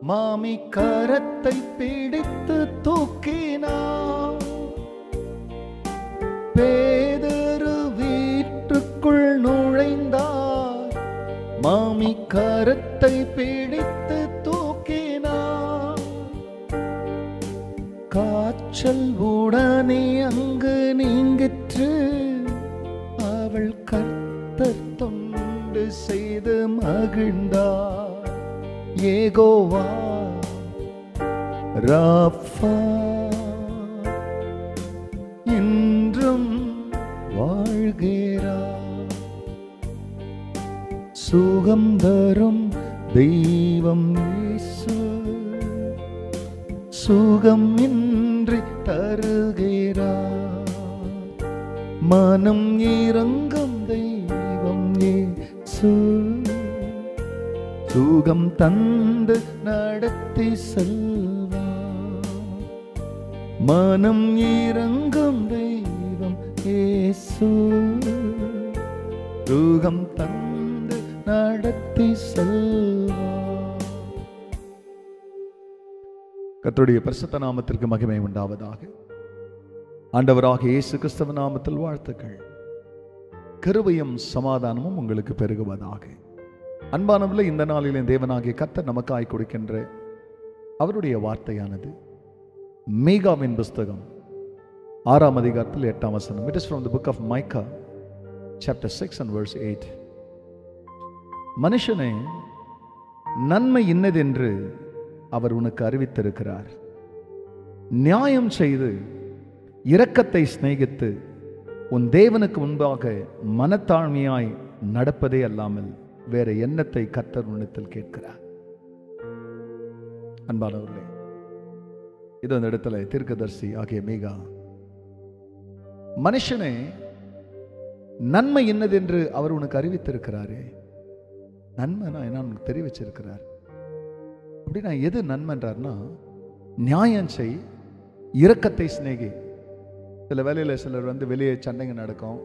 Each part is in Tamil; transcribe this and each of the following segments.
மாமி கரத்தை பிடித்து தூக்கினார். பேதுரு வீட்டுக்குள் நுழைந்தார். மாமி கரத்தை பிடித்து தூக்கினார். காய்ச்சல் உடனே அங்கு நீங்கிற்று. அவள் கர்த்தர் தொண்டு செய்து மகிழ்ந்தார். யெகோவா ராஃபா இன்றும் வாழ்கிறார். சுகம் தரும் தெய்வம் இயேசு சுகம் இன்றி தருகிறார். மனம் இறங்கும் தெய்வம் இயேசு சுகம் தந்து நடத்தி செல்வார். மனம் இறங்கும் தெய்வம் இயேசு சுகம் தந்து நடத்தி செல்வார். கர்த்தருடைய பரிசுத்த நாமத்திற்கு மகிமை உண்டாவதாக. ஆண்டவராக இயேசு கிறிஸ்துவ நாமத்தில் வாழ்த்துக்கள். கிருபையும் சமாதானமும் உங்களுக்கு பெருகுவதாக. அன்பானவர்களே, இந்த நாளிலே தேவனாகிய கர்த்தர் நமக்காய் கொடுக்கின்ற அவருடைய வார்த்தையானது மீகாவின் புஸ்தகம் 6ஆம் அதிகாரத்தில் 8ஆம் வசனம். It is from the book of Micah chapter 6 and verse 8. மனுஷனே, நன்மை இன்னதென்று அவர் உனக்கு அறிவித்திருக்கிறார். நியாயம் செய்து இரக்கத்தை சிநேகித்து உன் தேவனுக்கு முன்பாக மனத்தாழ்மையாய் நடப்பதே அல்லாமல் வேற எண்ணத்தை கர்த்தர் உன்னிடத்தில் கேட்கிறார். அன்பானவர்களே, இது அந்த இடத்துல தீர்க்கதரிசி ஆகிய மீகா, மனுஷனே நன்மை என்னதென்று அவர் உனக்கு அறிவித்திருக்கிறாரே. நன்மைனா என்ன உனக்கு தெரிவிச்சிருக்கிறார். அப்படின்னா எது நன்மைன்றார்னா, நியாயம் செய், இரக்கத்தை சிநேகி. சில வேலையில் சிலர் வெளியே சண்டைங்க நடக்கும்,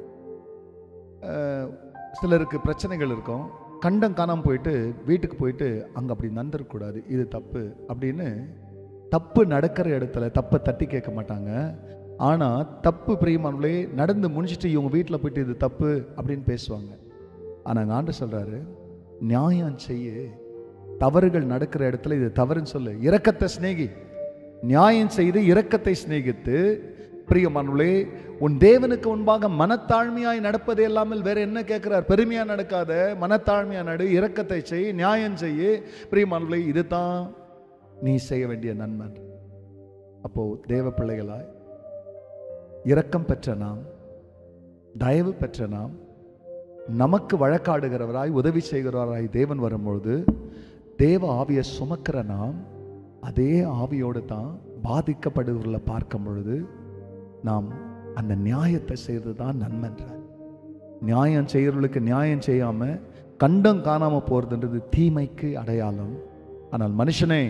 சிலருக்கு பிரச்சனைகள் இருக்கும். கண்டம் காணாமல் போயிட்டு வீட்டுக்கு போயிட்டு அங்கே அப்படி நடந்துடக்கூடாது, இது தப்பு அப்படின்னு தப்பு நடக்கிற இடத்துல தப்பை தட்டி கேட்க மாட்டாங்க. ஆனால் தப்பு பிரியமானவர்களே நடந்து முடிச்சுட்டு இவங்க வீட்டில் போயிட்டு இது தப்பு அப்படின்னு பேசுவாங்க. ஆனால் ஆண்டவர் சொல்கிறாரு, நியாயம் செய்ய, தவறுகள் நடக்கிற இடத்துல இது தவறுன்னு சொல்லு, இரக்கத்தை சிநேகி. நியாயம் செய்து இரக்கத்தை சிநேகித்து பிரியமானவர்களே உன் தேவனுக்கு முன்பாக மனத்தாழ்மையாய் நடப்பதே இல்லாமல் வேற என்ன கேட்கிறார்? பெருமையா நடக்காத, மனத்தாழ்மையா நடு, இரக்கத்தை செய், நியாயம் செய்ய. பிரியமானவர்களே, இதுதான் நீ செய்ய வேண்டிய நன்மை. அப்போ தேவ பிள்ளைகளாய் இரக்கம் பெற்ற நாம், தயவு பெற்ற நாம், நமக்கு வழக்காடுகிறவராய் உதவி செய்கிறவராய் தேவன் வரும்பொழுது தேவ ஆவியை சுமக்கிற நாம் அதே ஆவியோடு தான் பாதிக்கப்படுகிறவர்களை பார்க்கும் பொழுது நாம் அந்த நியாயத்தை செய்வது தான் நன்மைன்றார். நியாயம் செய்கிறவர்களுக்கு நியாயம் செய்யாம கண்டம் காணாம போறதுன்றது தீமைக்கு அடையாளம். ஆனால் மனுஷனே,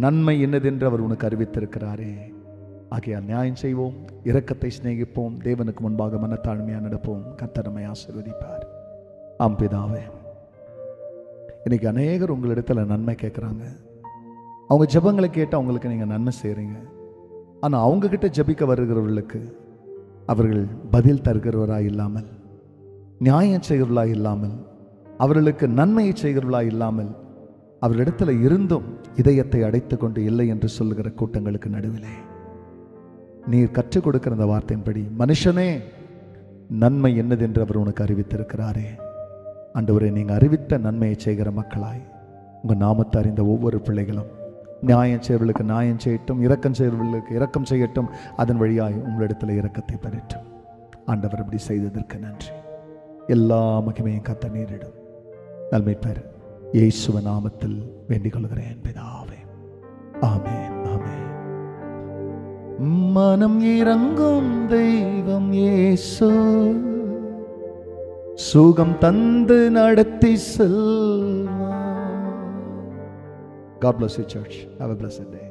நன்மை என்னதென்று அவர் உனக்கு அறிவித்திருக்கிறாரே. ஆகையால் நியாயம் செய்வோம், இரக்கத்தை சிநேகிப்போம், தேவனுக்கு முன்பாக மனத்தாழ்மையா நடப்போம். கர்த்தர் நம்மை ஆசீர்வதிப்பார். ஆம் பிதாவே, இன்னைக்கு அநேகர் உங்களிடத்துல நன்மை கேட்குறாங்க. அவங்க ஜெபங்களை கேட்டு அவங்களுக்கு நீங்கள் நன்மை செய்கிறீங்க. ஆனால் அவங்கக்கிட்ட ஜெபிக்க வருகிறவர்களுக்கு அவர்கள் பதில் தருகிறவராக இல்லாமல், நியாயம் செய்கிறவர்களாக இல்லாமல், அவர்களுக்கு நன்மையை செய்கிறவர்களாக இல்லாமல், அவர்களிடத்தில் இருந்தும் இதயத்தை அடைத்து கொண்டு இல்லை என்று சொல்லுகிற கூட்டங்களுக்கு நடுவிலே நீர் கற்றுக் கொடுக்கிற அந்த வார்த்தையின்படி, மனுஷனே நன்மை என்னதென்று அவர் உனக்கு அறிவித்திருக்கிறாரே. ஆண்டவரே, நீங்கள் அறிவித்த நன்மையை செய்கிற மக்களாய் உங்கள் நாமத்தை அறிந்த ஒவ்வொரு பிள்ளைகளும் நியாயம் செய்வர்களுக்கு நியாயம் செய்யட்டும், இரக்கம் செய்வர்களுக்கு இரக்கம் செய்யட்டும். அதன் வழியாய் உங்களிடத்தில் இரக்கத்தை பெறட்டும். ஆண்டவர் இப்படி செய்ததற்கு நன்றி. எல்லா மகிமையும் கர்த்தர் நீரிடும். நன்மை பெற இயேசுவின் நாமத்தில் வேண்டிக் கொள்கிறேன் பிதாவே. ஆமென், ஆமென். மனம் இறங்கும் தெய்வம் இயேசு சுகம் தந்து நடத்தி செல்வார். God bless you, church. Have a blessed day.